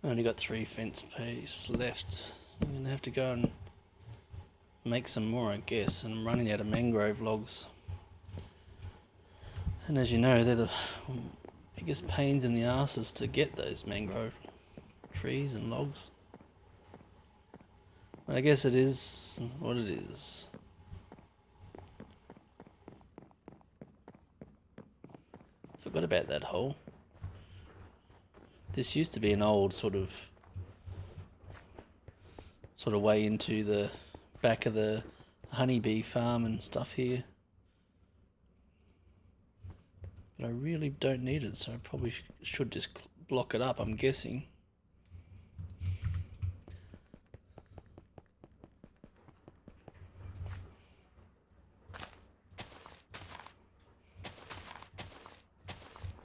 I only got 3 fence piece left, so I'm gonna have to go and make some more, I guess, and I'm running out of mangrove logs. And as you know, they're the biggest pains in the asses to get those mangrove trees and logs. But I guess it is what it is. Forgot about that hole. This used to be an old sort of way into the back of the honeybee farm and stuff here. But I really don't need it, so I probably should just block it up, I'm guessing.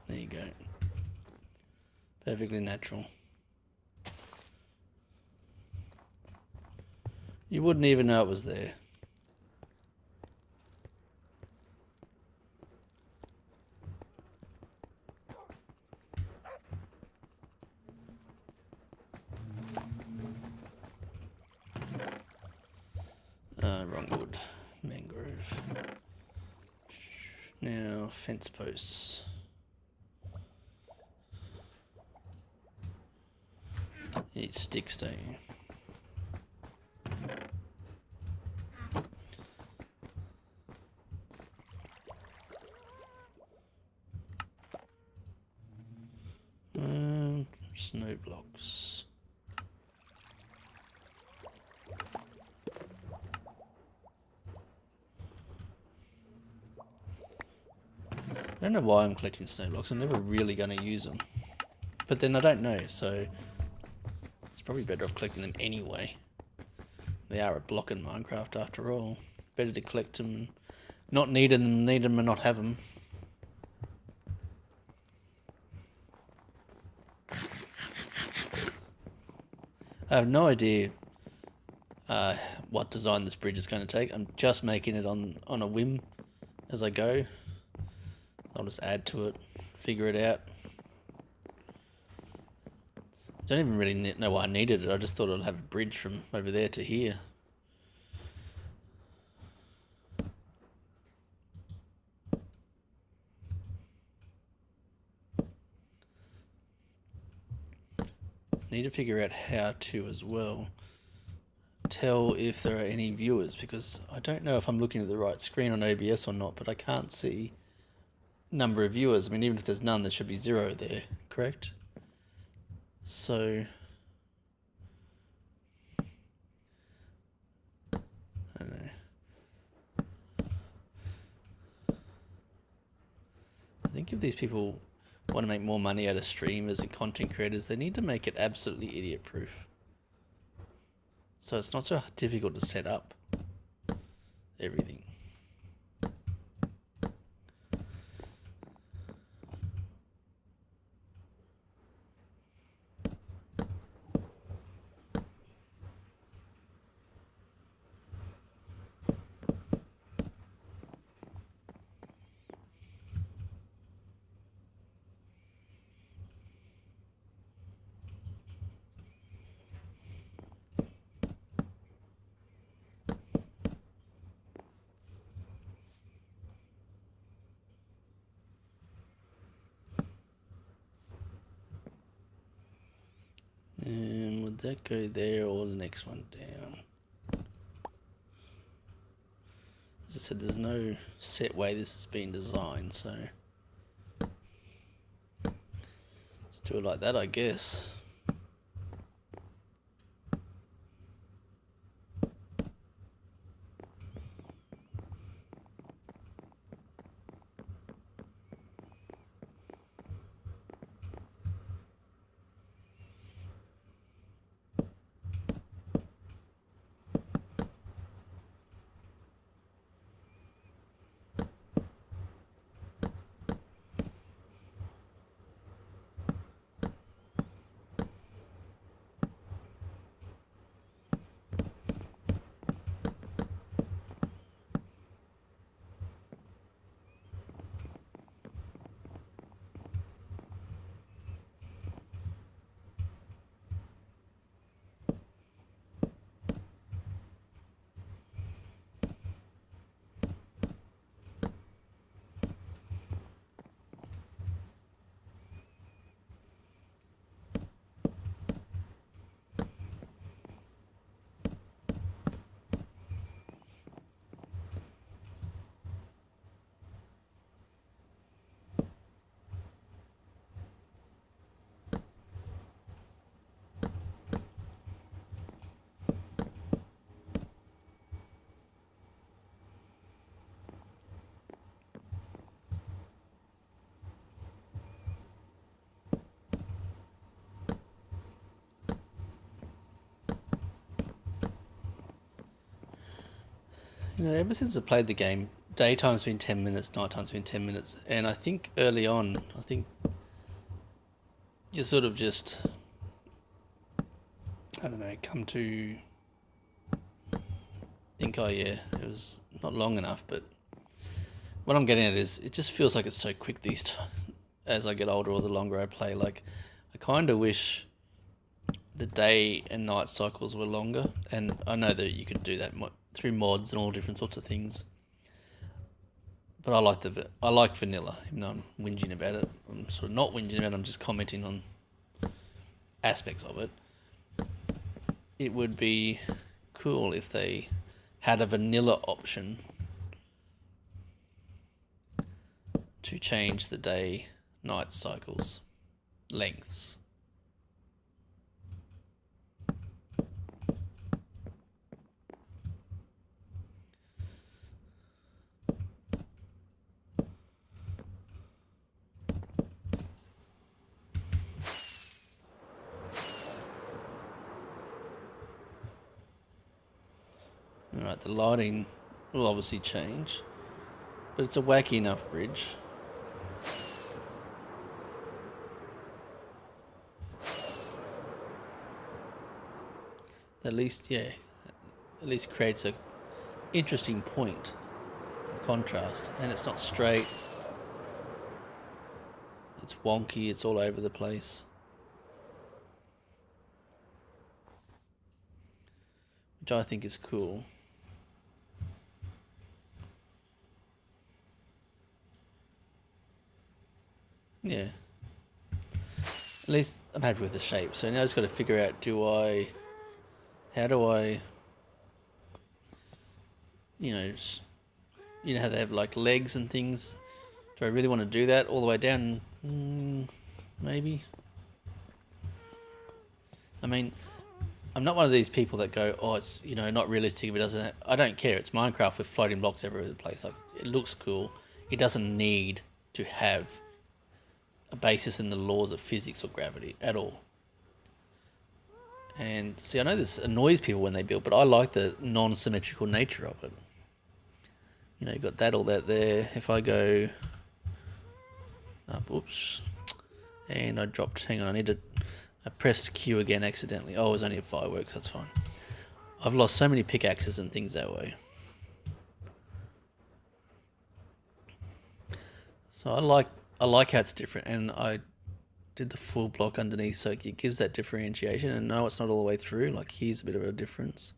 There you go. Perfectly natural. You wouldn't even know it was there. Wrong wood. Mangrove. Now, fence posts. You need sticks, don't you? Snow blocks. I don't know why I'm collecting snow blocks. I'm never really going to use them. But then I don't know, so it's probably better off collecting them anyway. They are a block in Minecraft after all. Better to collect them, not need them and not have them. I have no idea what design this bridge is going to take. I'm just making it on a whim as I go. I'll just add to it, figure it out. I don't even really know why I needed it. I just thought I'd have a bridge from over there to here. Need to figure out how to as well tell if there are any viewers, because I don't know if I'm looking at the right screen on OBS or not, but I can't see number of viewers. I mean, even if there's none, there should be 0 there, correct? So I don't know. I think if these people want to make more money out of streamers and content creators, they need to make it absolutely idiot proof. So it's not so difficult to set up everything. And would that go there or the next one down? As I said, there's no set way this has been designed, so let's do it like that, I guess. You know, ever since I played the game, daytime's been 10 minutes, nighttime's been 10 minutes. And I think early on, I think you sort of just, I don't know, come to think, oh yeah, it was not long enough. But what I'm getting at is it just feels like it's so quick these times as I get older or the longer I play. Like, I kind of wish the day and night cycles were longer. And I know that you could do that through mods and all different sorts of things. But I like vanilla, even though I'm whinging about it. I'm sort of not whinging about it, I'm just commenting on aspects of it. It would be cool if they had a vanilla option to change the day-night cycles, lengths. Alright, the lighting will obviously change, but it's a wacky enough bridge. At least creates a interesting point of contrast, and it's not straight. It's wonky, it's all over the place. Which I think is cool. Yeah. At least I'm happy with the shape. So now I just got to figure out, how do I, you know how they have like legs and things? Do I really want to do that all the way down? Maybe. I mean, I'm not one of these people that go, oh, it's, not realistic if it doesn't. I don't care. It's Minecraft with floating blocks everywhere the place. Like, it looks cool. It doesn't need to have a basis in the laws of physics or gravity at all. And see, I know this annoys people when they build, but I like the non-symmetrical nature of it. You've got that, all that there. If I go up, oops, and I dropped, hang on, I pressed Q again accidentally. Oh, it was only a fireworks, that's fine. I've lost so many pickaxes and things that way. So I like how it's different, and I did the full block underneath, so it gives that differentiation. And no, it's not all the way through. Like, here's a bit of a difference,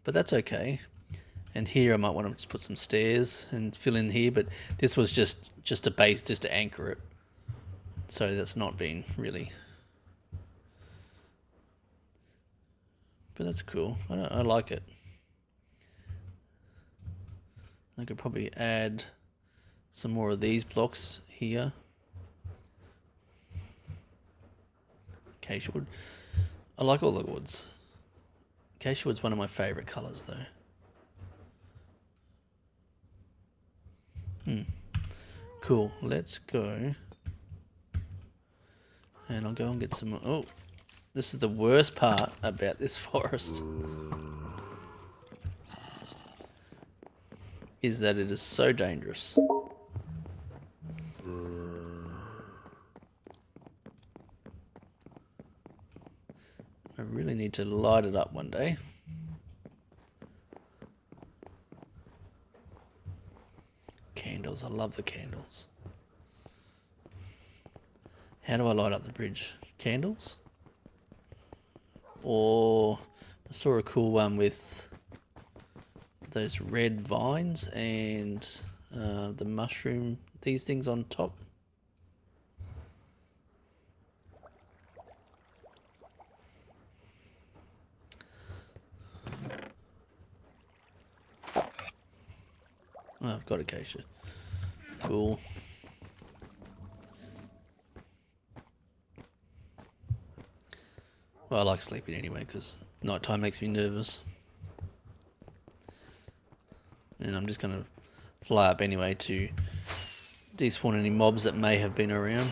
but that's okay. And here I might want to put some stairs and fill in here, but this was just a base, just to anchor it. So that's not been really. But that's cool. I like it. I could probably add some more of these blocks here. Acacia wood. I like all the woods. Acacia wood's one of my favourite colours though. Cool. Let's go. And I'll go and get some. Oh, this is the worst part about this forest. Is that it is so dangerous. I really need to light it up one day. Candles, I love the candles. How do I light up the bridge? Candles? Or I saw a cool one with those red vines and the mushroom, these things on top. Oh, I've got acacia. Cool. Well, I like sleeping anyway because nighttime makes me nervous. And I'm just going to fly up anyway to despawn any mobs that may have been around.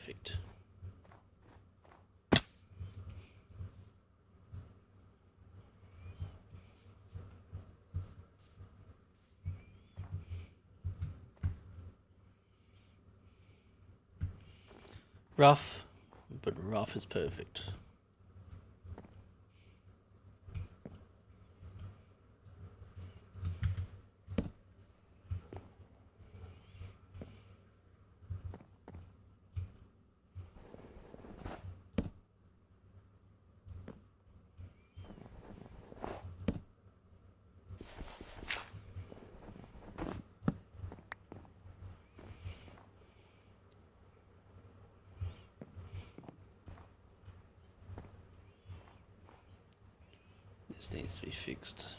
perfect. Rough, but rough is perfect. This needs to be fixed.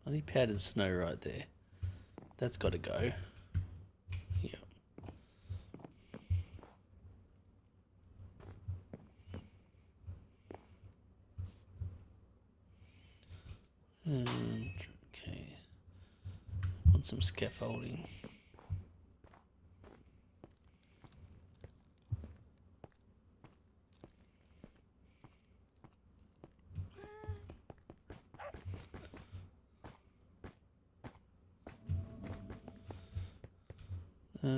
Bloody powdered snow right there. That's got to go. Yeah. Okay. Want some scaffolding. Uh,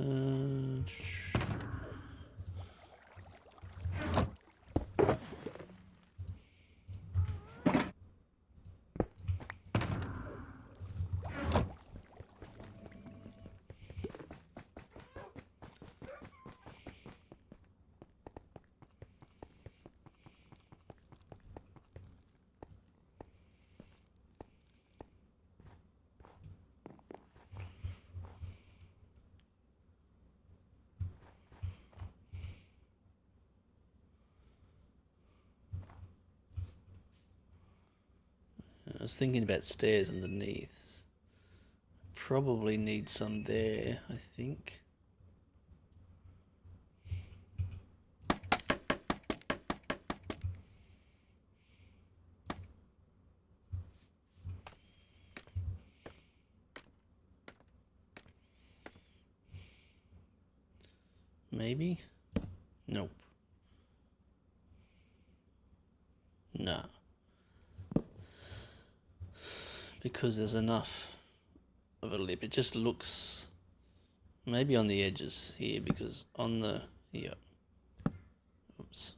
I was thinking about stairs underneath. Probably need some there, I think. Maybe? Nope. No. Because there's enough of a lip. It just looks maybe on the edges here, because on the here. Oops.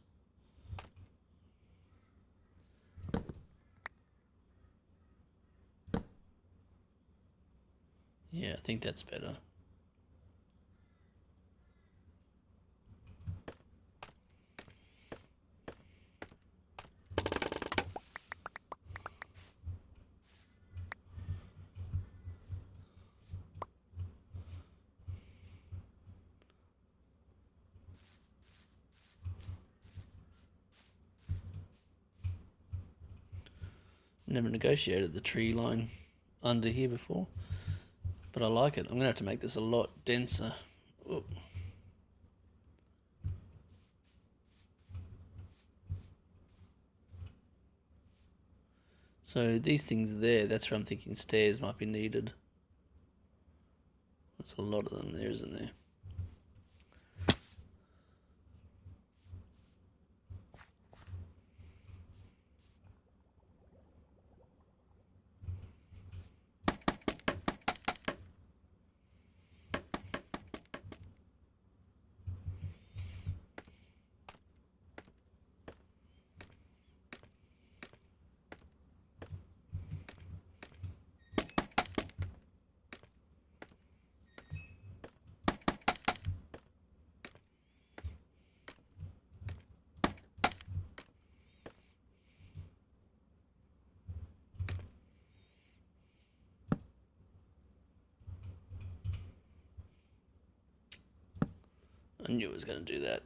Yeah, I think that's better. Never negotiated the tree line under here before, but I like it. I'm gonna have to make this a lot denser. Oop. So these things there, that's where I'm thinking stairs might be needed. There's a lot of them there, isn't there? I knew it was going to do that.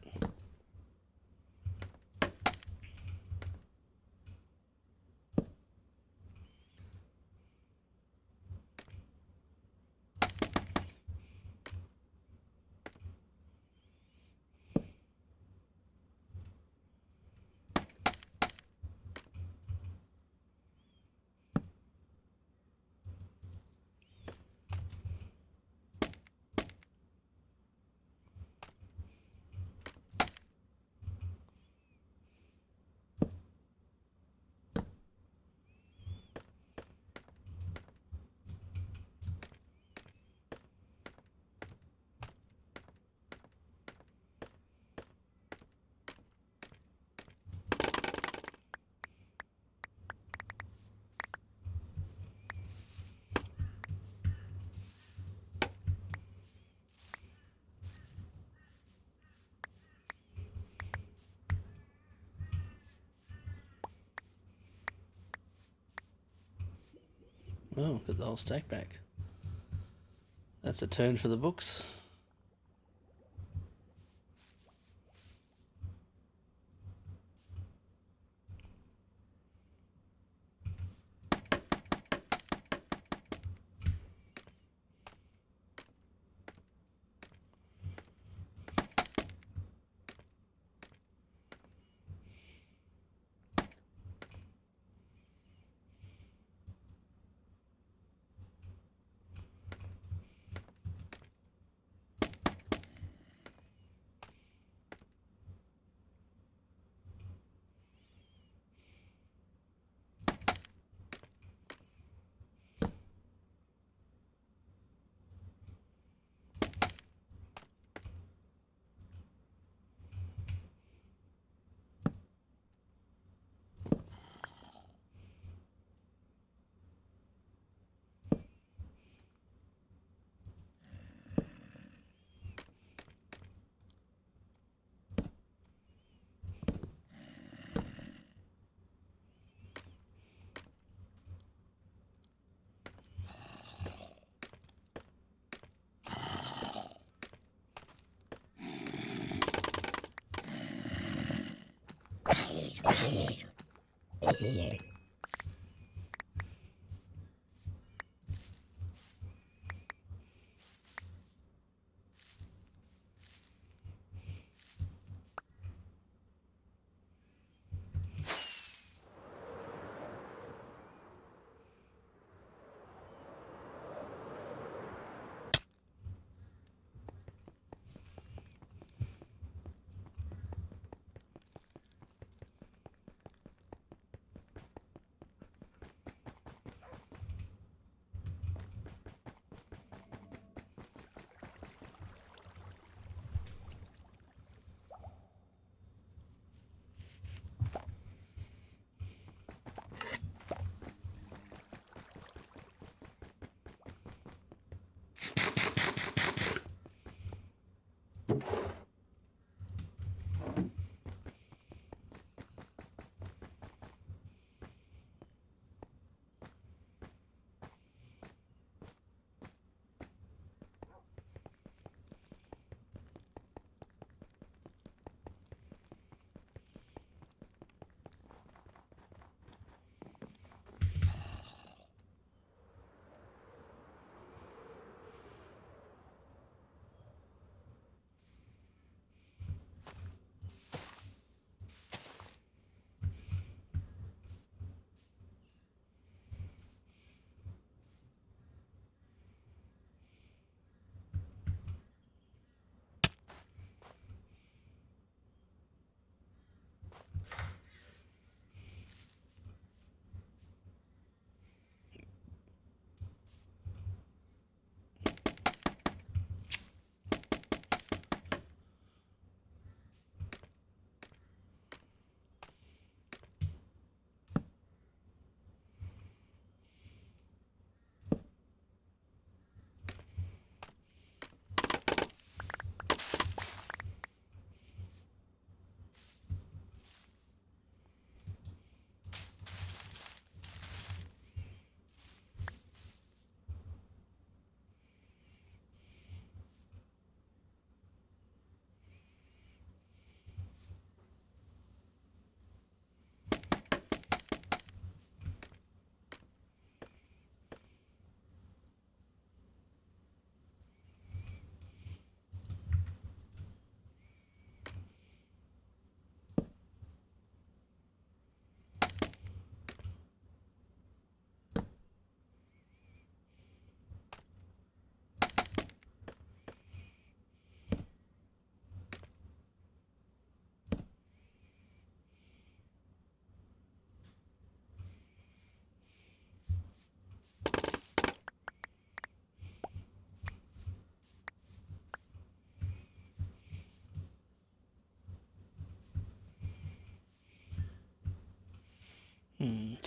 Oh, got the whole stack back. That's a turn for the books.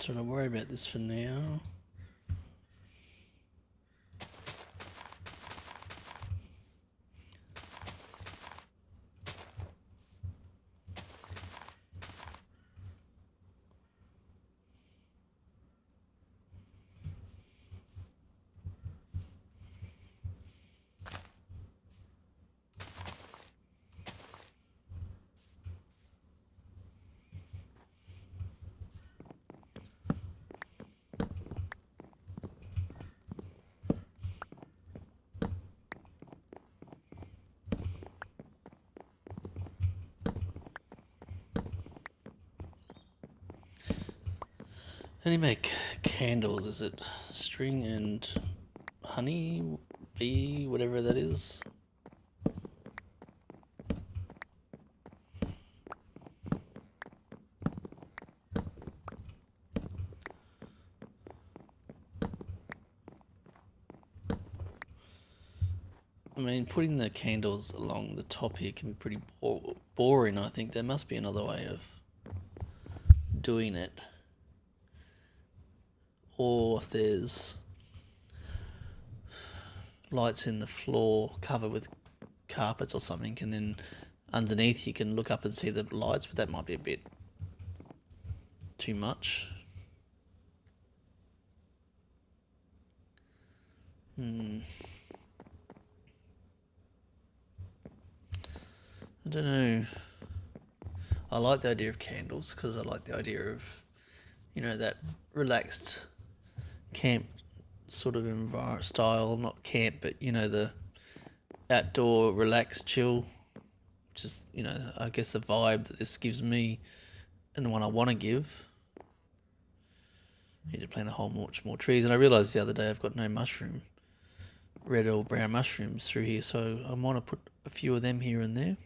So don't worry about this for now. How do you make candles? Is it string and honey, bee, whatever that is? I mean, putting the candles along the top here can be pretty boring, I think. There must be another way of doing it. Or if there's lights in the floor covered with carpets or something, and then underneath you can look up and see the lights, but that might be a bit too much. I don't know. I like the idea of candles because I like the idea of, that relaxed camp sort of style, not camp, but the outdoor relaxed chill, which is, I guess the vibe that this gives me and the one I want to give. Need to plant a whole much more trees, and I realised the other day I've got no red or brown mushrooms through here, so I want to put a few of them here and there.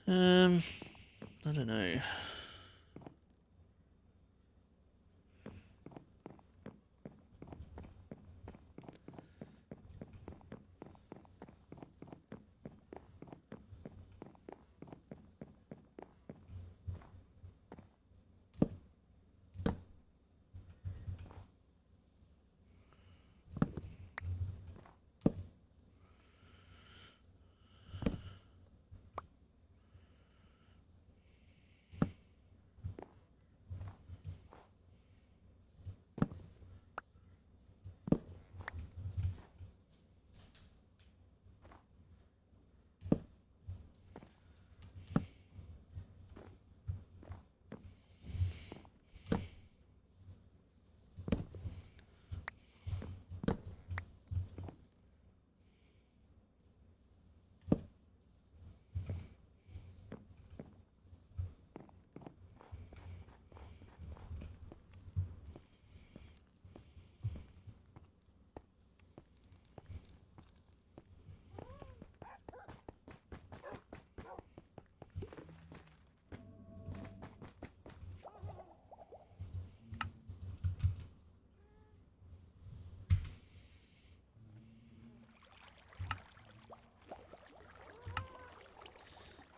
I don't know.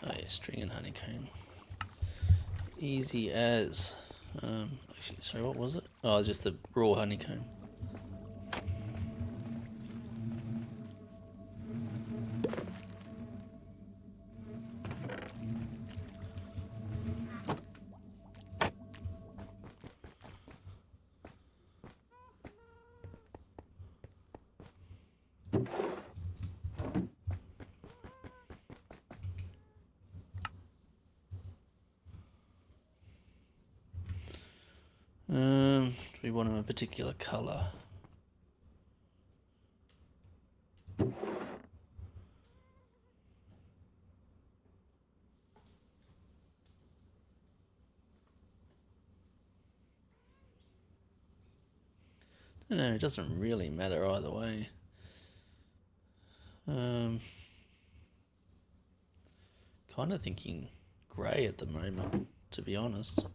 Oh yeah, string and honeycomb. Easy as. Actually, sorry, what was it? Oh, just the raw honeycomb. Do we want them a particular colour? I don't know, it doesn't really matter either way. Kind of thinking grey at the moment, to be honest.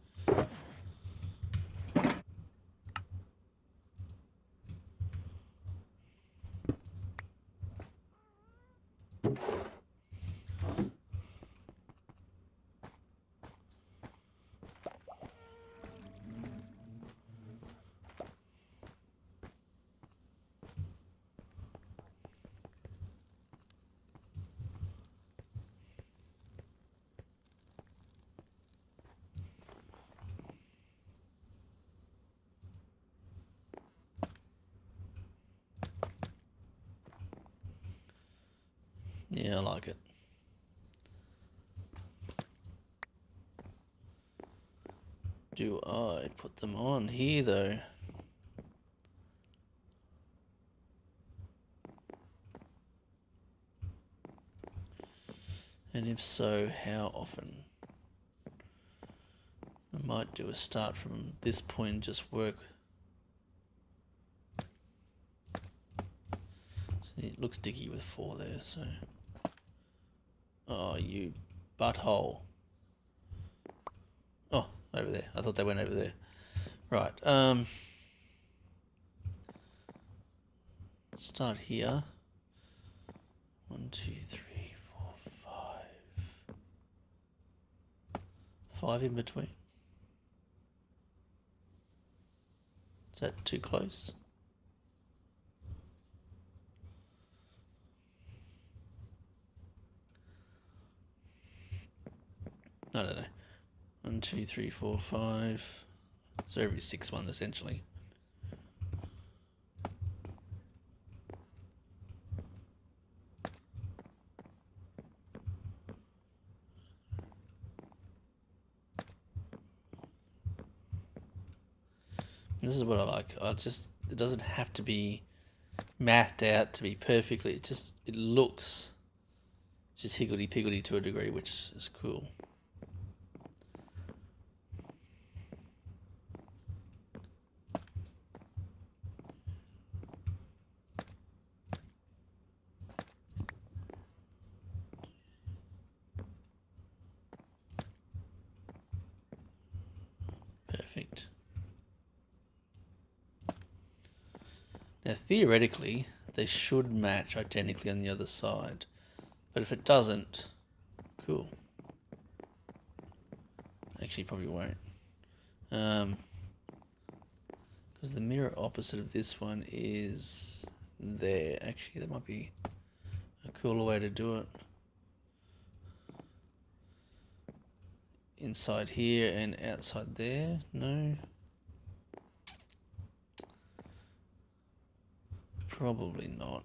Yeah, I like it. Do I put them on here though? And if so, how often? I might do a start from this point and just work. See, it looks dicky with 4 there, so. Oh, you butthole. Oh, over there. I thought they went over there. Right. Start here. 1, 2, 3, 4, 5. 5 in between. Is that too close? I don't know. 1, 2, 3, 4, 5. So every 6th one essentially. This is what I like. It doesn't have to be mathed out to be perfectly. It looks just higgledy-piggledy to a degree, which is cool. Perfect. Now, theoretically, they should match identically on the other side. But if it doesn't, cool. Actually, probably won't. Because the mirror opposite of this one is there. Actually, that might be a cooler way to do it. Inside here and outside there. No. Probably not.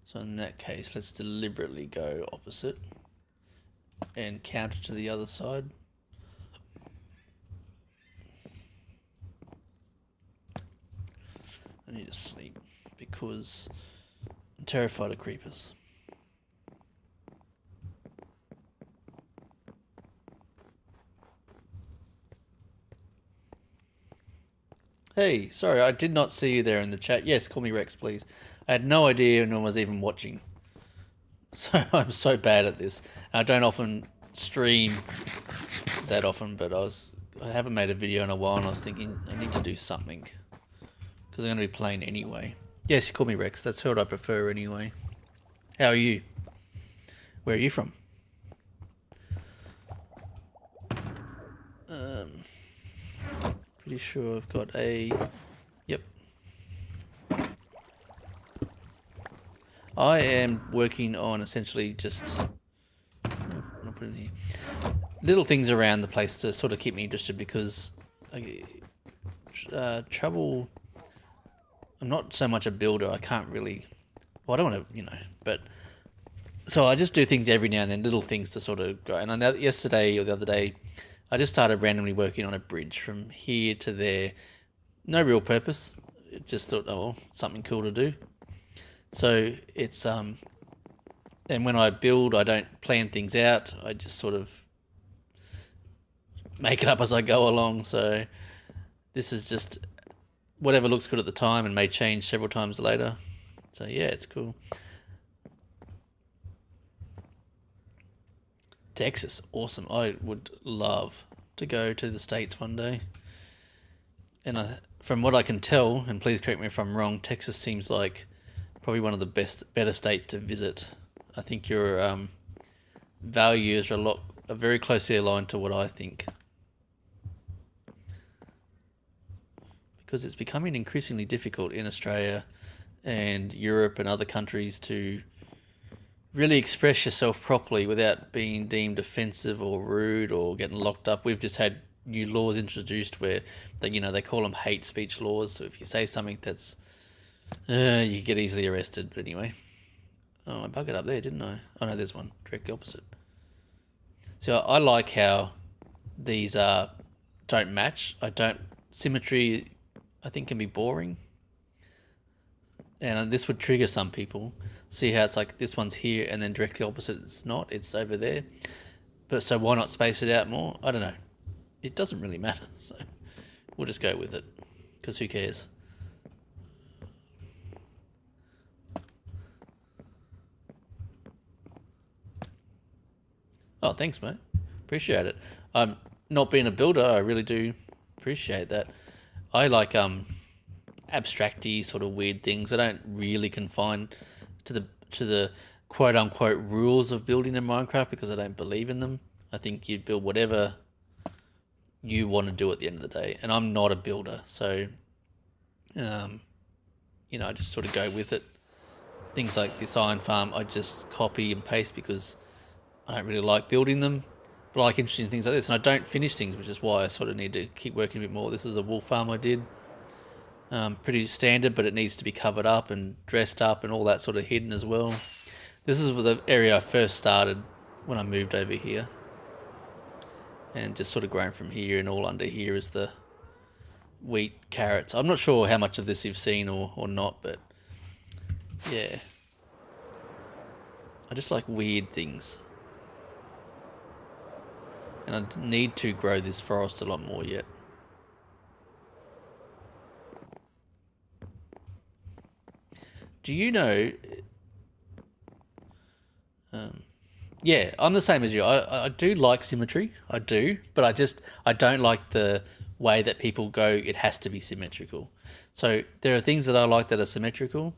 So in that case, let's deliberately go opposite and counter to the other side. I need to sleep because I'm terrified of creepers. Hey, sorry, I did not see you there in the chat. Yes, call me Rex, please. I had no idea anyone was even watching. So I'm so bad at this. I don't often stream that often, but I haven't made a video in a while and I was thinking I need to do something. Because I'm going to be playing anyway. Yes, call me Rex. That's what I prefer anyway. How are you? Where are you from? Pretty sure I've got a... Yep. I am working on essentially just... I'll put it in here. Little things around the place to sort of keep me interested because... trouble... I'm not so much a builder. I can't really... Well, I don't want to, but... So I just do things every now and then, little things to sort of go. And yesterday or the other day... I just started randomly working on a bridge from here to there. No real purpose. Just thought, oh, something cool to do. So it's, and when I build, I don't plan things out. I just sort of make it up as I go along. So this is just whatever looks good at the time and may change several times later. So yeah, it's cool. Texas, awesome. I would love to go to the States one day. And from what I can tell, and please correct me if I'm wrong, Texas seems like probably one of the better states to visit. I think your values are very closely aligned to what I think. Because it's becoming increasingly difficult in Australia and Europe and other countries to really express yourself properly without being deemed offensive or rude or getting locked up. We've just had new laws introduced where they call them hate speech laws. So if you say something that's you get easily arrested. But anyway, oh, I buggered up there, didn't I? Oh no, there's one directly opposite. So I like how these don't match. Symmetry, I think, can be boring, and this would trigger some people. See how it's like this one's here and then directly opposite it's not, it's over there. But so why not space it out more? I don't know. It doesn't really matter, so we'll just go with it, because who cares? Oh, thanks, mate. Appreciate it. Not being a builder, I really do appreciate that. I like abstracty sort of weird things. I don't really confine to the quote unquote rules of building in Minecraft because I don't believe in them. I think you build whatever you want to do at the end of the day, and I'm not a builder, so I just sort of go with it. Things like this iron farm, I just copy and paste because I don't really like building them, but I like interesting things like this, and I don't finish things, which is why I sort of need to keep working a bit more. This is a wool farm I did. Pretty standard, but it needs to be covered up and dressed up and all that sort of hidden as well. This is the area I first started when I moved over here, and just sort of grown from here, and all under here is the wheat, carrots. I'm not sure how much of this you've seen or not, but yeah. I just like weird things. And I need to grow this forest a lot more yet. Do you know... yeah, I'm the same as you. I do like symmetry. I do. But I don't like the way that people go, it has to be symmetrical. So there are things that I like that are symmetrical.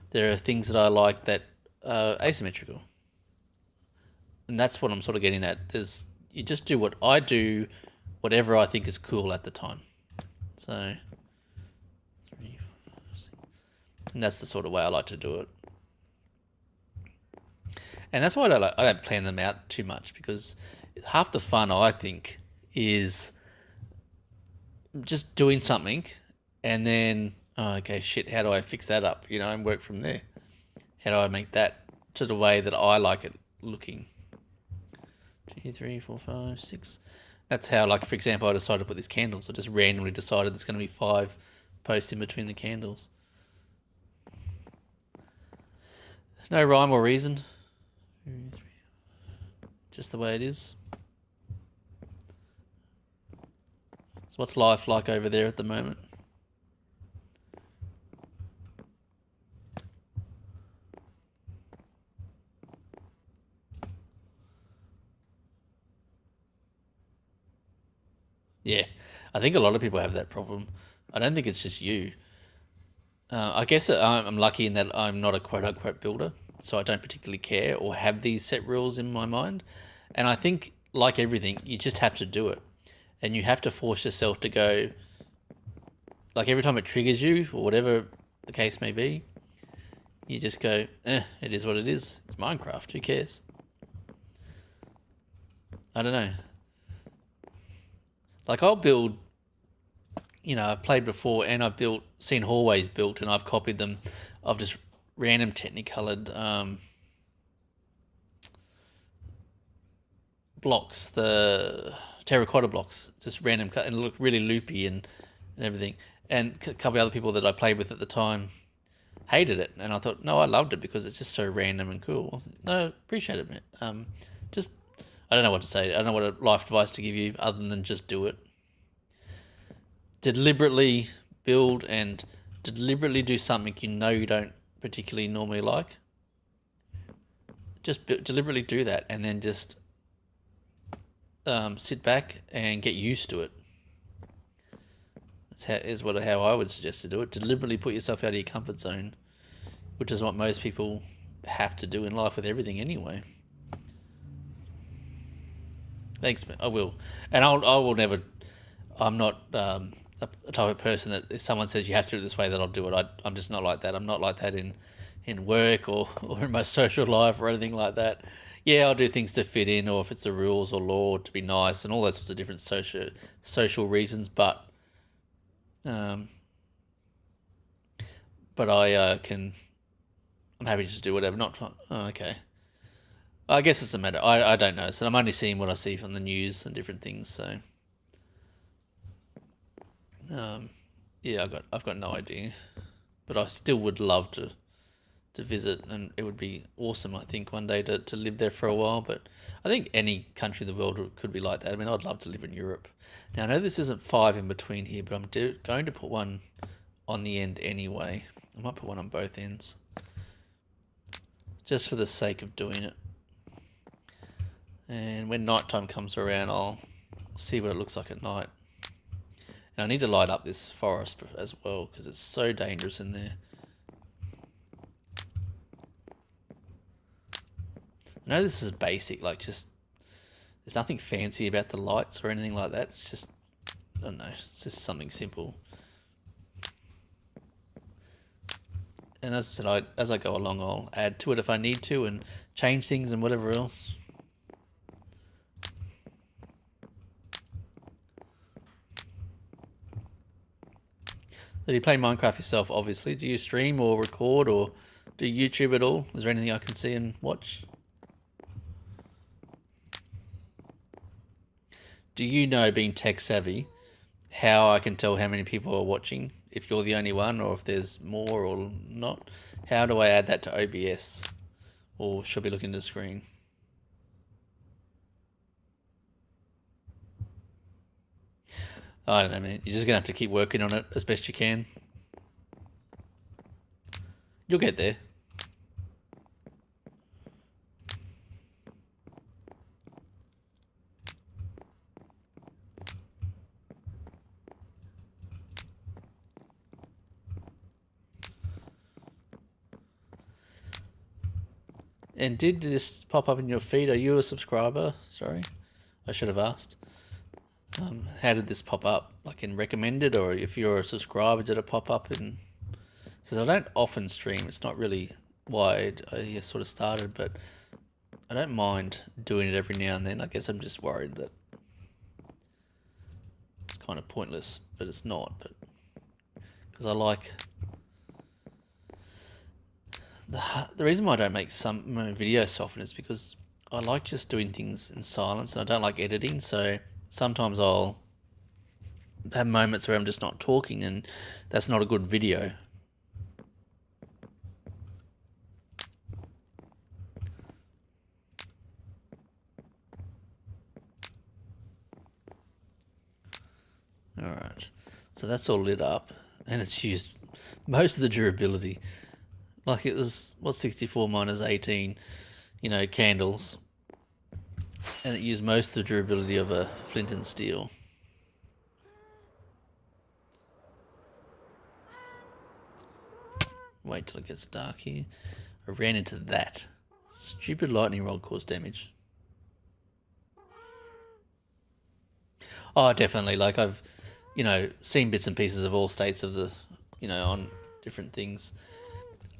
There are things that I like that are asymmetrical. And that's what I'm sort of getting at. You just do what I do, whatever I think is cool at the time. So, and that's the sort of way I like to do it. And that's why I don't plan them out too much, because half the fun, I think, is just doing something and then, oh, okay, shit, how do I fix that up, and work from there? How do I make that to the way that I like it looking? 2, 3, 4, 5, 6. That's how, like, for example, I decided to put these candles. I just randomly decided there's going to be 5 posts in between the candles. No rhyme or reason. Just the way it is. So what's life like over there at the moment? Yeah, I think a lot of people have that problem. I don't think it's just you. I guess I'm lucky in that I'm not a quote-unquote builder, so I don't particularly care or have these set rules in my mind. And I think, like everything, you just have to do it. And you have to force yourself to go, like every time it triggers you, or whatever the case may be, you just go, it is what it is. It's Minecraft, who cares? I don't know. Like, I'll build, I've played before and I've seen hallways built and I've copied them of just random technicolored blocks, the terracotta blocks, just random cut, and look really loopy and everything. And a couple of other people that I played with at the time hated it. And I thought, no, I loved it because it's just so random and cool. No, appreciate it, man. I don't know what to say. I don't know what a life advice to give you other than just do it. Deliberately build and deliberately do something you don't particularly normally like. Just deliberately do that, and then just sit back and get used to it. That's how I would suggest to do it. Deliberately put yourself out of your comfort zone, which is what most people have to do in life with everything anyway. Thanks, man. I will. And I will never... I'm not a type of person that if someone says you have to do it this way, that I'll do it. I'm just not like that. I'm not like that in work or in my social life or anything like that. yeah, I'll do things to fit in, or if it's the rules or law to be nice, and all those sorts of different social reasons. Um, but I'm happy to just do whatever. Not okay. I guess it's a matter. I don't know. So I'm only seeing what I see from the news and different things. So um, yeah, I've got no idea, but I still would love to visit, and it would be awesome, I think, one day to live there for a while. But I think any country in the world could be like that. I mean, I'd love to live in Europe. Now, I know this isn't 5 in between here, but I'm going to put one on the end anyway. I might put one on both ends, just for the sake of doing it. And when nighttime comes around, I'll see what it looks like at night. And I need to light up this forest as well, because it's so dangerous in there. I know this is basic, like just, there's nothing fancy about the lights or anything like that. It's just, I don't know, it's just something simple. And as I said, as I go along, I'll add to it if I need to and change things and whatever else. So you play Minecraft yourself, obviously. Do you stream or record or do YouTube at all? Is there anything I can see and watch? Do you know, being tech savvy, how I can tell how many people are watching? If you're the only one or if there's more or not? How do I add that to OBS? Or should I be looking at the screen? I don't know, man. You're just going to have to keep working on it as best you can. You'll get there. And did this pop up in your feed? Are you a subscriber? Sorry, I should have asked. How did this pop up? Like in recommended, or if you're a subscriber, did it pop up in? Says I don't often stream. It's not really why I sort of started, but I don't mind doing it every now and then. I guess I'm just worried that it's kind of pointless, but it's not. But because I like the reason why I don't make some videos so often is because I like just doing things in silence, and I don't like editing. So sometimes I'll have moments where I'm just not talking, and that's not a good video. Alright, so that's all lit up, and it's used most of the durability. Like it was, 64 minus 18, candles. And it used most of the durability of a flint and steel. Wait till it gets dark here. I ran into that. Stupid lightning rod caused damage. Oh, definitely. Like I've, seen bits and pieces of all states of the, on different things.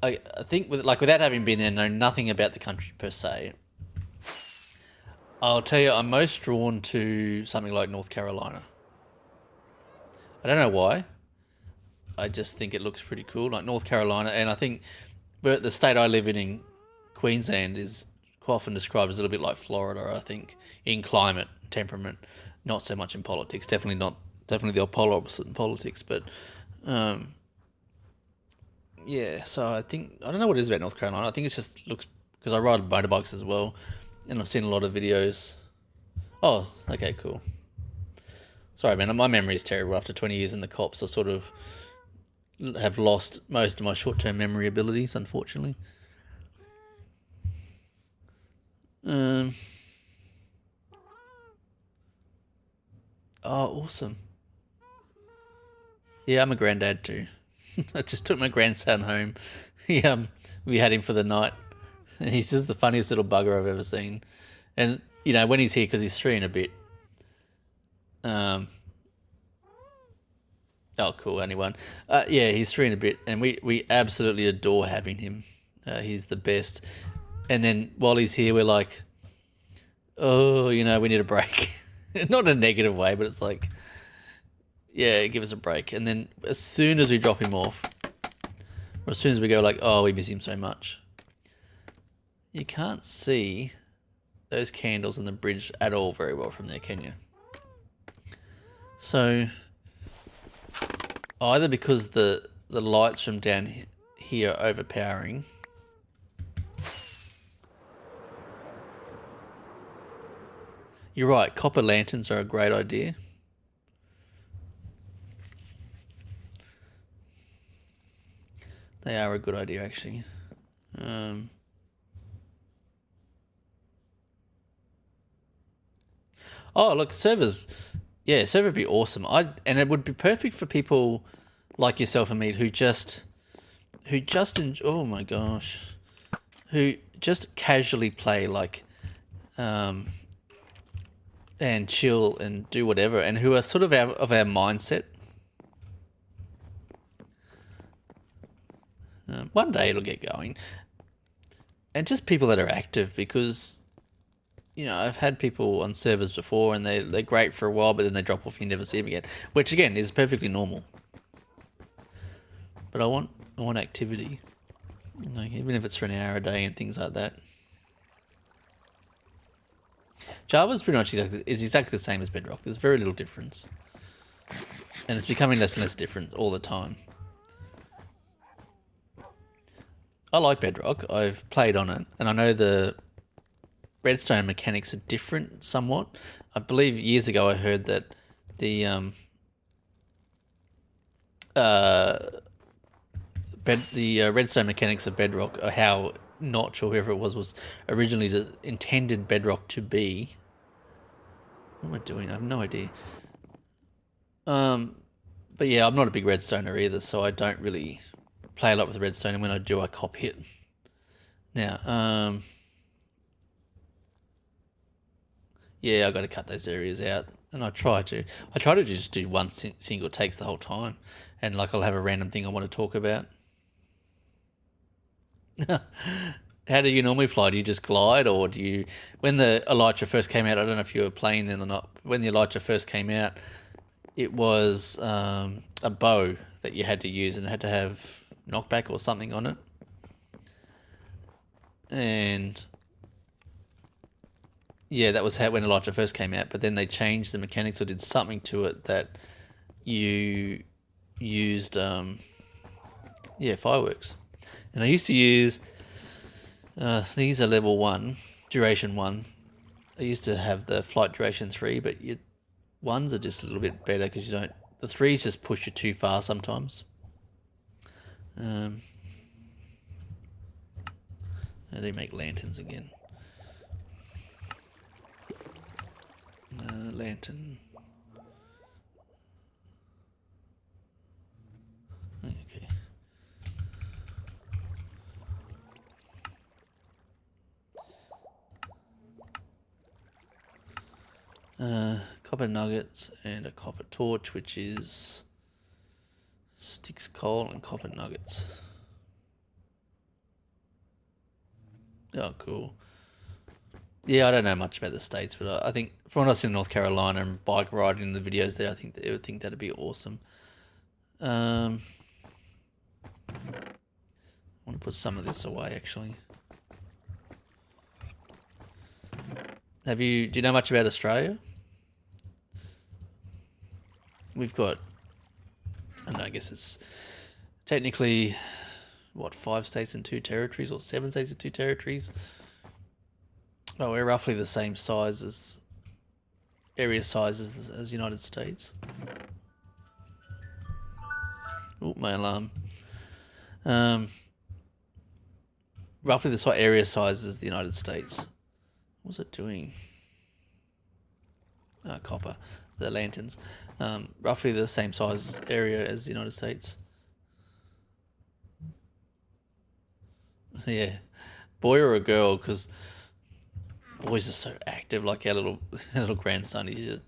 I think without having been there, know nothing about the country per se. I'll tell you, I'm most drawn to something like North Carolina. I don't know why. I just think it looks pretty cool, like North Carolina, and I think the state I live in Queensland, is quite often described as a little bit like Florida. I think in climate, temperament, not so much in politics. Definitely the polar opposite in politics, but. Yeah, so I don't know what it is about North Carolina. I think it just looks, because I ride motorbikes as well, and I've seen a lot of videos. Oh, okay, cool. Sorry, man, my memory is terrible. After 20 years in the cops, I sort of have lost most of my short-term memory abilities, unfortunately. Oh, awesome. Yeah, I'm a granddad too. I just took my grandson home. We had him for the night, and he's just the funniest little bugger I've ever seen. And when he's here, because he's 3 and a bit. Oh, cool. Anyone? Yeah, he's 3 and a bit, and we absolutely adore having him. He's the best. And then while he's here, we're like, oh, you know, we need a break. Not in a negative way, but it's like, yeah, give us a break. And then as soon as we drop him off, or as soon as we go like, oh, we miss him so much, you can't see those candles on the bridge at all very well from there, can you? So either because the lights from down here are overpowering, you're right, copper lanterns are a great idea. They are a good idea, actually. Oh, look, servers. Yeah, server would be awesome. And it would be perfect for people like yourself and me who just oh my gosh, who just casually play like, and chill and do whatever, and who are sort of of our mindset. One day it'll get going, and just people that are active, because you know, I've had people on servers before and they're great for a while, but then they drop off and you never see them again, which again is perfectly normal. But I want activity, like even if it's for an hour a day and things like that. Java's pretty much exactly the same as Bedrock. There's very little difference, and it's becoming less and less different all the time. I like Bedrock. I've played on it, and I know the redstone mechanics are different somewhat. I believe years ago I heard that the redstone mechanics of Bedrock, or how Notch or whoever it was originally intended Bedrock to be. What am I doing? I have no idea. But yeah, I'm not a big redstoner either, so I don't really play a lot with redstone, and when I do, I copy it. Now, yeah, I got to cut those areas out, and I try to just do one single takes the whole time, and like I'll have a random thing I want to talk about. How do you normally fly? Do you just glide, or do you? When the Elytra first came out, I don't know if you were playing then or not. When the Elytra first came out, it was a bow that you had to use, and it had to have knockback or something on it, and yeah, that was how when Elytra first came out. But then they changed the mechanics or did something to it that you used, fireworks. And I used to use, these are level 1, duration 1. I used to have the flight duration 3, but your 1s are just a little bit better because you don't, the 3s just push you too far sometimes. I do make lanterns again. Lantern. Okay. Copper nuggets and a copper torch, which is sticks, coal, and copper nuggets. Oh, cool. Yeah, I don't know much about the States, but I think from what I've seen in North Carolina and bike riding in the videos there, I think they would think that'd be awesome. I want to put some of this away, actually. Do you know much about Australia? We've got, I don't know, I guess it's technically, 5 states and 2 territories, or 7 states and 2 territories? Oh, we're roughly the same size as area sizes as United States. Oh, my alarm. Roughly the area size as the United States. What's it doing? Copper. The lanterns. Roughly the same size area as the United States. Yeah. Boy or a girl, because boys are so active. Like our little grandson, he just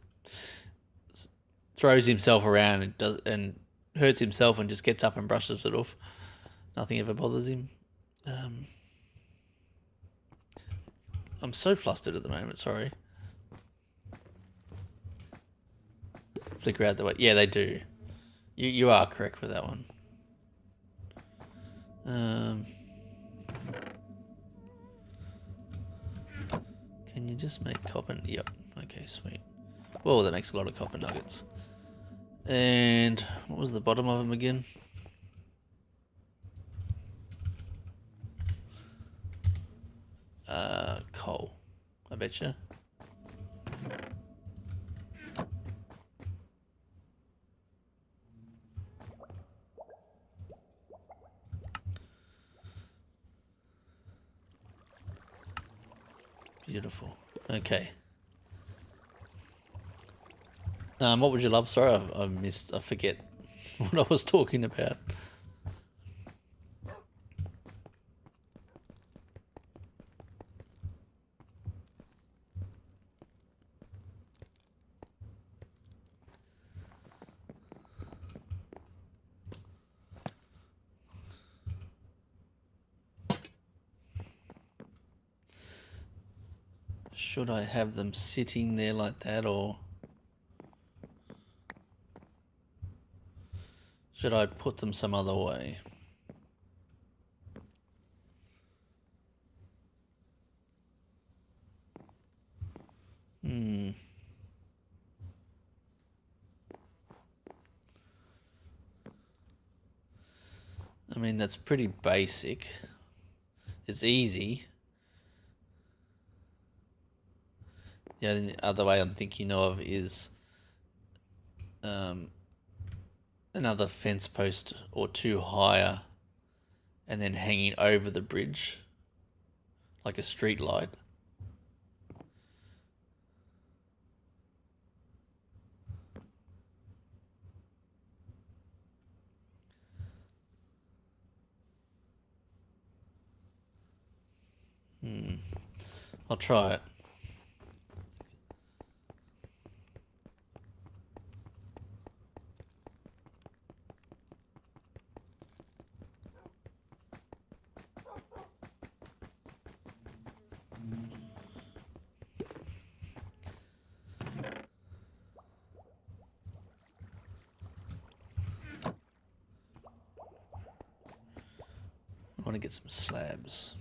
throws himself around and hurts himself and just gets up and brushes it off. Nothing ever bothers him. I'm so flustered at the moment, sorry. Flicker out the way. Yeah, they do. You are correct with that one. Can you just make copper? Yep. Okay, sweet. Whoa, that makes a lot of copper nuggets. And what was the bottom of them again? Coal. I betcha. Beautiful. Okay. What would you love? Sorry, I missed. I forget what I was talking about. Should I have them sitting there like that, or should I put them some other way? I mean, that's pretty basic. It's easy. The only other way I'm thinking of is another fence post or two higher and then hanging over the bridge like a street light. I'll try it. I want to get some slabs.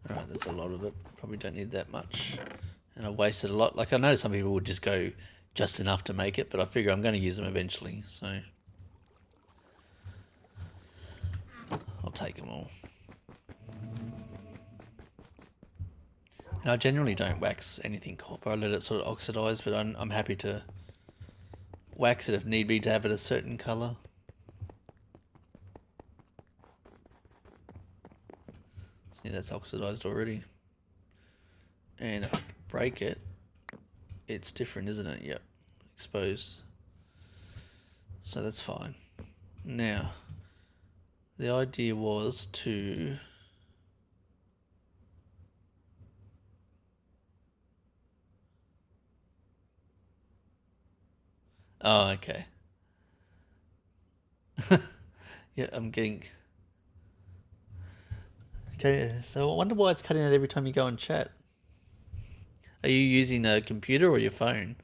Alright, that's a lot of it. Probably don't need that much. And I wasted a lot. Like, I know some people would just go just enough to make it, but I figure I'm going to use them eventually, so I'll take them all. And I generally don't wax anything copper. I let it sort of oxidize, but I'm happy to wax it if need be to have it a certain colour. See, that's oxidized already. And if I break it, it's different, isn't it? Yep, exposed. So that's fine. Now, the idea was to oh, okay. Yeah, I'm getting. Okay, so I wonder why it's cutting out every time you go and chat. Are you using a computer or your phone?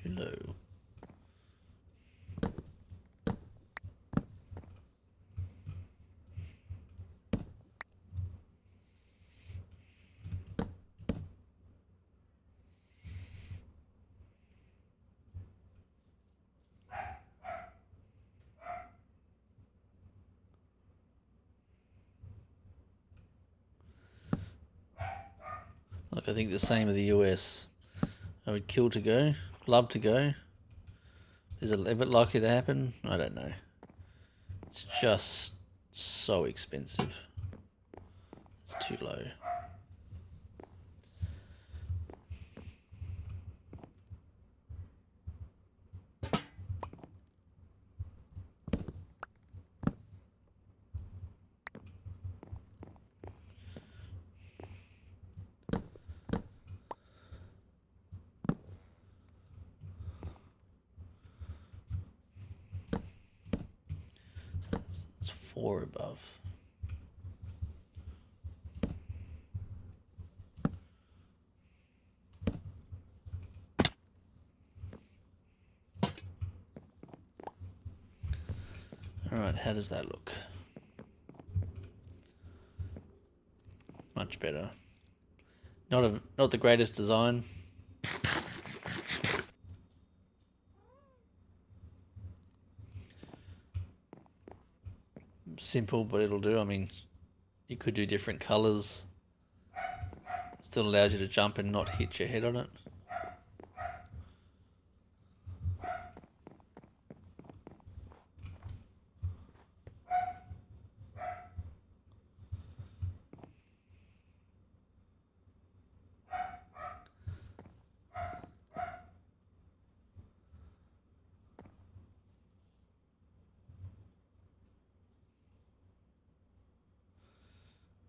Too low. Like, I think the same with the US. I would kill to go, love to go. Is it ever likely to happen? I don't know. It's just so expensive. too low. It's 4 above. Alright, how does that look? Much better. Not the greatest design. Simple, but it'll do. I mean, you could do different colors. Still allows you to jump and not hit your head on it.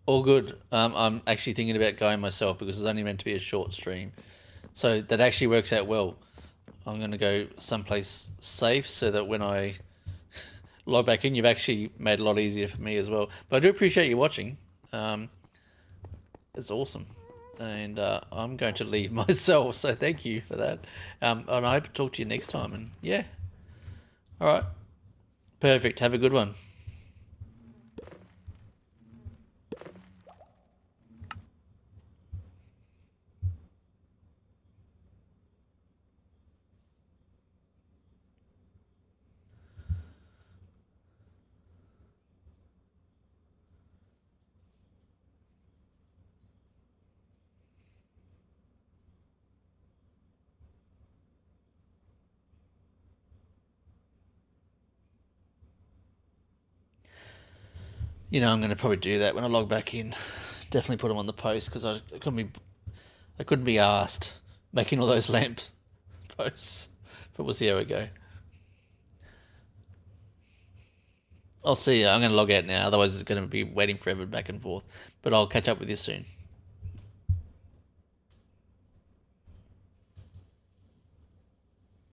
All good. I'm actually thinking about going myself because it's only meant to be a short stream. So that actually works out well. I'm going to go someplace safe so that when I log back in, you've actually made it a lot easier for me as well. But I do appreciate you watching. It's awesome. And I'm going to leave myself, so thank you for that. And I hope to talk to you next time. And yeah. All right. Perfect. Have a good one. You know, I'm going to probably do that when I log back in. Definitely put them on the post because I couldn't be asked making all those lamp posts. But we'll see how we go. I'll see you. I'm going to log out now. Otherwise, it's going to be waiting forever back and forth. But I'll catch up with you soon.